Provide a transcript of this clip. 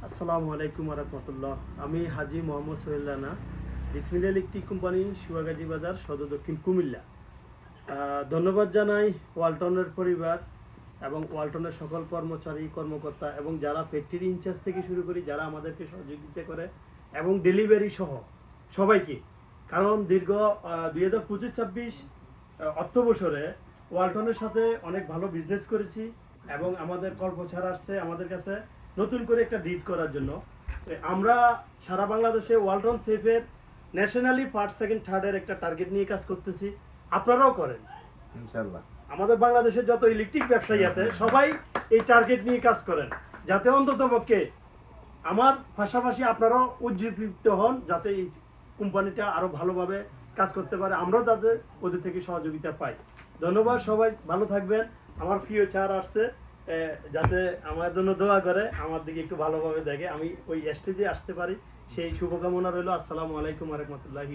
আসসালামু আলাইকুম রহমতুল্লাহ। আমি হাজি মোহাম্মদ সোহেল রানা, বিসমিল্লাহ ইলেকট্রিক কোম্পানি, সুয়াগাজী বাজার, সদর দক্ষিণ কুমিল্লা। ধন্যবাদ জানাই ওয়ালটনের পরিবার এবং ওয়ালটনের সকল কর্মচারী কর্মকর্তা এবং যারা ফ্যাক্টরি ইনচার্জ থেকে শুরু করি যারা আমাদেরকে সহযোগিতা করে এবং ডেলিভারি সহ সবাইকে। কারণ দীর্ঘ 2025-26 অর্থ বছরে ওয়ালটনের সাথে অনেক ভালো বিজনেস করেছি এবং আমাদের কর্মচারী আসছে আমাদের কাছে নতুন করে একটা ডিড করার জন্য। আমরা সারা বাংলাদেশে ওয়ালটন সেফের ন্যাশনালি ফার্স্ট সেকেন্ড থার্ডের একটা টার্গেট নিয়ে কাজ করতেছি। আপনারাও করেন ইনশাআল্লাহ। আমাদের বাংলাদেশের যত ইলেকট্রিক ব্যবসায়ী আছে সবাই এই টার্গেট নিয়ে কাজ করেন, যাতে অন্তত পক্ষে আমার পাশাপাশি আপনারাও উজ্জীবিত হন, যাতে এই কোম্পানিটা আরো ভালোভাবে কাজ করতে পারে, আমরাও যাতে ওদের থেকে সহযোগিতা পাই। ধন্যবাদ, সবাই ভালো থাকবেন। আমার প্রিয় চার আসছে, যাতে আমার জন্য দোয়া করে, আমার দিকে একটু ভালোভাবে দেখে, আমি ওই স্টেজে আসতে পারি, সেই শুভকামনা রইল। আসসালামু আলাইকুম রহমতুল্লাহি।